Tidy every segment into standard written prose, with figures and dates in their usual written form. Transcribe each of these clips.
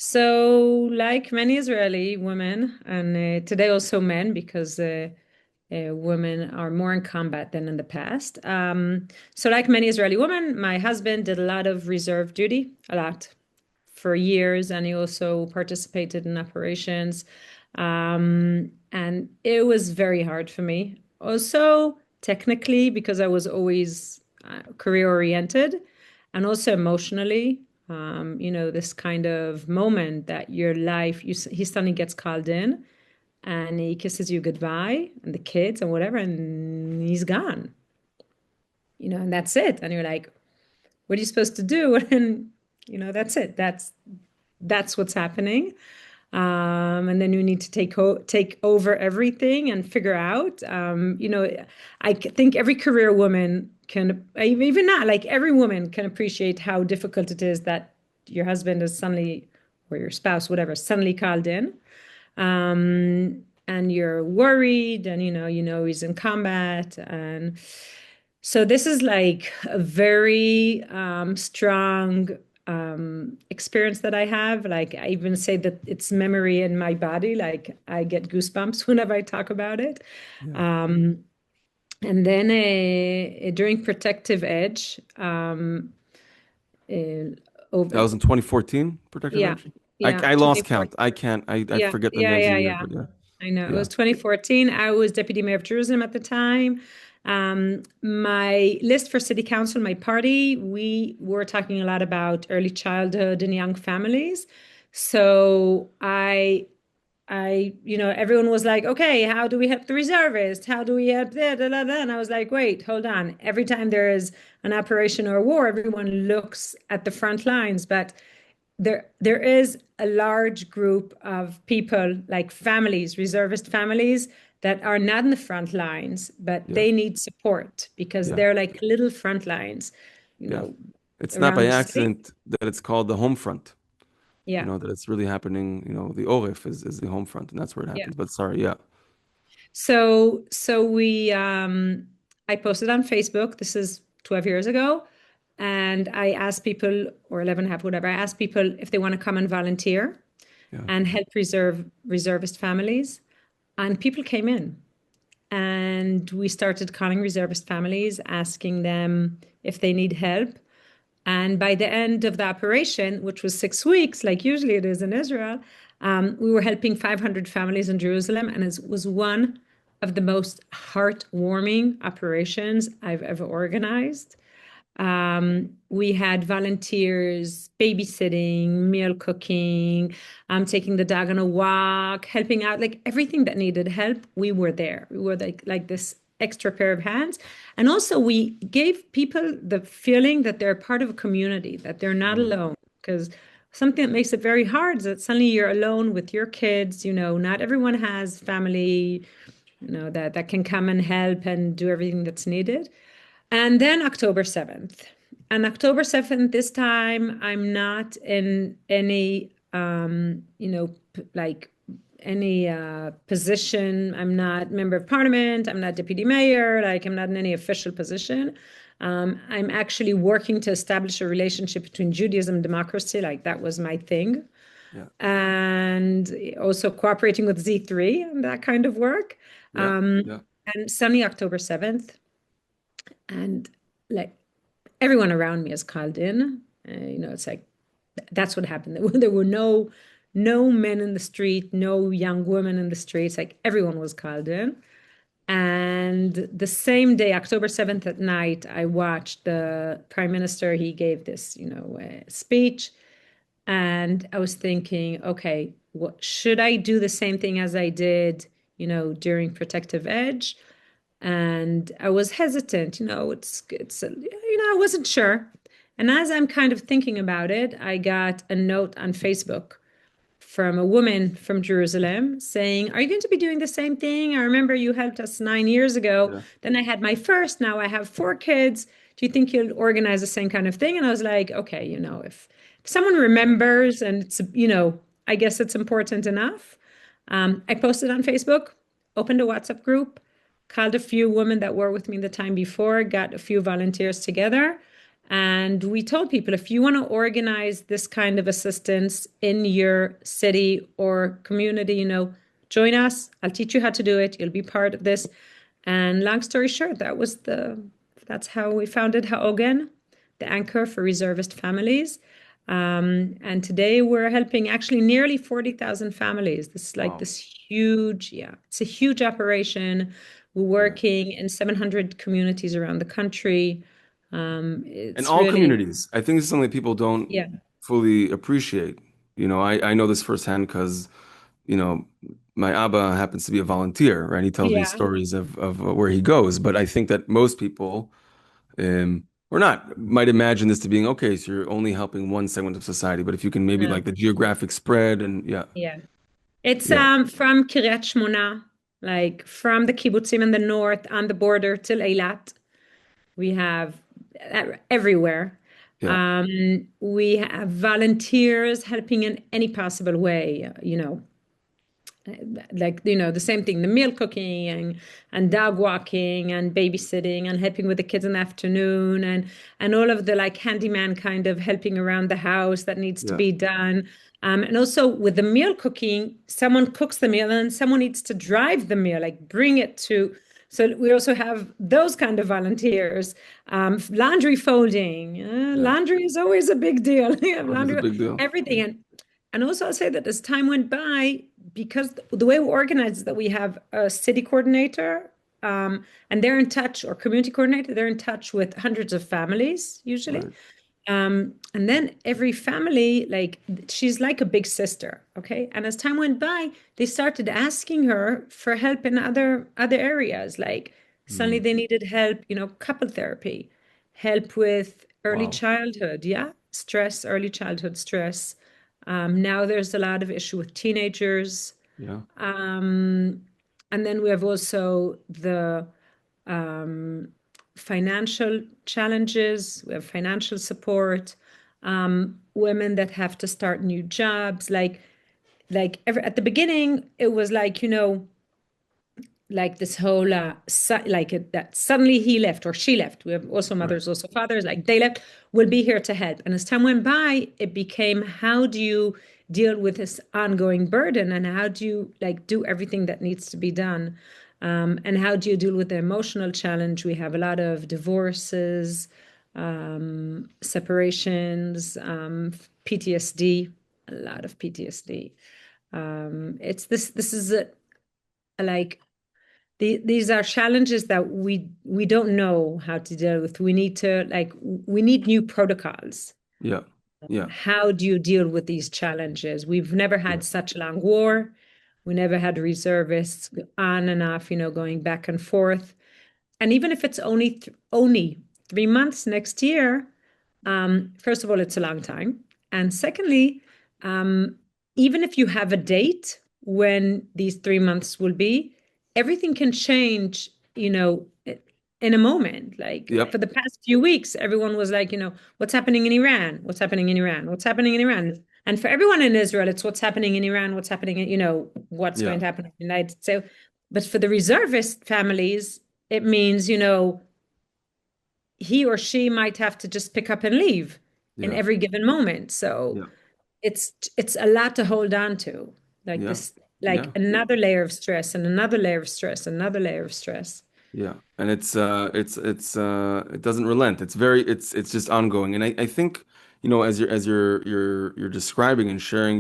So, like many Israeli women, and today also men, because women are more in combat than in the past. So, like many Israeli women, my husband did a lot of reserve duty, a lot for years, and he also participated in operations. And it was very hard for me. Also, technically, because I was always career oriented and also emotionally. This kind of moment that your life, he suddenly gets called in and he kisses you goodbye and the kids and whatever, and he's gone, and that's it. And you're like, what are you supposed to do? And, that's it. That's what's happening. And then you need to take over everything and figure out. I think every career woman can, even not like every woman can appreciate how difficult it is that your husband is suddenly, or your spouse, whatever, suddenly called in. And you're worried, and he's in combat, and so this is like a very strong experience that I have. Like I even say that it's memory in my body. Like I get goosebumps whenever I talk about it. Yeah. Um, and then during Protective Edge, uh, That over, was in 2014, Protective yeah, Edge. I, yeah, I lost 2014. count. I Yeah, forget the yeah, names of yeah, the years, yeah. but yeah. I know. It Yeah. was 2014. I was deputy mayor of Jerusalem at the time. My list for city council, my party, we were talking a lot about early childhood and young families. So everyone was like, okay, how do we help the reservists? How do we help that? Da, da, da. And I was like, wait, hold on. Every time there is an operation or a war, everyone looks at the front lines, but there is a large group of people, like families, reservist families, that are not in the front lines, but Yeah. they need support because Yeah. they're like little front lines, you Yeah. know, It's not around by the city. accident that it's called the home front. Yeah, That it's really happening. The Orif is the home front, and that's where it yeah. happens. But sorry, yeah. So I posted on Facebook. This is 12 years ago, and I asked people, or 11 and a half, whatever. I asked people if they want to come and volunteer Yeah. and help reservist families, and people came in. And we started calling reservist families, asking them if they need help. And by the end of the operation, which was 6 weeks, like usually it is in Israel, we were helping 500 families in Jerusalem. And it was one of the most heartwarming operations I've ever organized. We had volunteers babysitting, meal cooking, taking the dog on a walk, helping out, like everything that needed help. We were there. We were like this extra pair of hands. And also we gave people the feeling that they're part of a community, that they're not Mm. alone. Because something that makes it very hard is that suddenly you're alone with your kids. Not everyone has family, that can come and help and do everything that's needed. And then October 7th. And October 7th, this time, I'm not in any, like any position. I'm not member of parliament. I'm not deputy mayor. Like, I'm not in any official position. I'm actually working to establish a relationship between Judaism and democracy. Like, that was my thing. Yeah. And also cooperating with Z3 and that kind of work. Yeah. Um, Yeah. and Sunday, October 7th, and like everyone around me is called in. It's like that's what happened. There were no men in the street, no young women in the streets. Like everyone was called in. And the same day, October 7th at night, I watched the prime minister. He gave this, speech. And I was thinking, okay, what should I do the same thing as I did, during Protective Edge? And I was hesitant, I wasn't sure. And as I'm kind of thinking about it, I got a note on Facebook from a woman from Jerusalem saying, are you going to be doing the same thing? I remember you helped us 9 years ago. Yeah. Then I had my first, now I have 4 kids. Do you think you'll organize the same kind of thing? And I was like, okay, if someone remembers and I guess it's important enough. I posted on Facebook, opened a WhatsApp group, called a few women that were with me the time before, got a few volunteers together, And we told people, if you want to organize this kind of assistance in your city or community, join us. I'll teach you how to do it. You'll be part of this. And long story short, that's how we founded Haogen, the anchor for reservist families. And today we're helping actually nearly 40,000 families. This is like Wow. this huge, yeah, it's a huge operation. We're Yeah. working in 700 communities around the country. In It's all really, communities, I think this is something people don't yeah, fully appreciate. I know this firsthand because, my Abba happens to be a volunteer, right? He tells me yeah, stories of where he goes. But I think that most people, or not, might imagine this to being okay, so you're only helping one segment of society. But if you can maybe no, like the geographic spread and yeah, yeah. It's yeah, from Kiryat Shmona, like from the kibbutzim in the north on the border till Eilat. We have everywhere. yeah, We have volunteers helping in any possible way, like the same thing, the meal cooking and dog walking and babysitting and helping with the kids in the afternoon and all of the like handyman kind of helping around the house that needs to yeah, be done. And also with the meal cooking, someone cooks the meal and someone needs to drive the meal, like bring it to. So we also have those kind of volunteers. Laundry folding, yeah. laundry is always a big deal. We have Laundry's a laundry, big deal. everything. And also I'll say that as time went by, because the way we organize is that we have a city coordinator, and they're in touch, or community coordinator, they're in touch with hundreds of families usually. Right. And then every family, like she's like a big sister, okay? And as time went by, they started asking her for help in other areas. Like suddenly Mm. they needed help, couple therapy, help with early Wow. childhood, yeah, stress, early childhood stress. Now there's a lot of issue with teenagers. Yeah. Um, and then we have also the um, financial challenges. We have financial support. Women that have to start new jobs. At the beginning, it was like, like this whole that suddenly he left or she left. We have also Right. mothers, also fathers, like they left, we'll be here to help. And as time went by, it became, how do you deal with this ongoing burden, and how do you like do everything that needs to be done, and how do you deal with the emotional challenge? We have a lot of divorces, separations, PTSD, a lot of PTSD. It's this is like these are challenges that we don't know how to deal with. We need new protocols. Yeah. Yeah. How do you deal with these challenges? We've never Yeah. had such a long war. We never had reservists on and off, going back and forth. And even if it's only 3 months next year, first of all, it's a long time. And secondly, um, even if you have a date when these 3 months will be, everything can change, in a moment. Like for Yep. the past few weeks, everyone was like, what's happening in Iran? What's happening in Iran? What's happening in Iran? And for everyone in Israel, it's what's happening in Iran, what's happening in, what's going Yeah. to happen in the United States. So, but for the reservist families, it means, he or she might have to just pick up and leave in Yeah. every given moment. So Yeah. it's a lot to hold on to. Like Yeah. this, like Yeah. another layer of stress and another layer of stress, another layer of stress. Yeah, and it doesn't relent. It's just ongoing. And I think, as you're describing and sharing,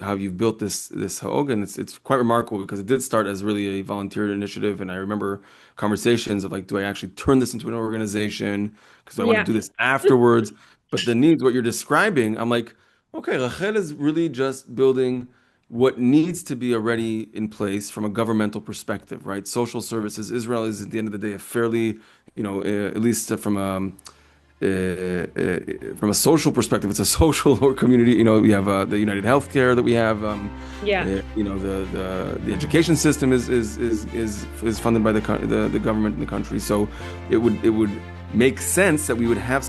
how you've built this Haogen, it's quite remarkable because it did start as really a volunteer initiative. And I remember conversations of like, do I actually turn this into an organization? Because I want to Yeah. do this afterwards. But the needs, what you're describing, I'm like, okay, Rachel is really just building what needs to be already in place from a governmental perspective, right? Social services. Israel is at the end of the day a fairly, at least from a social perspective, it's a social or community. We have the United Healthcare that we have. Yeah. The education system is funded by the government in the country. So it would make sense that we would have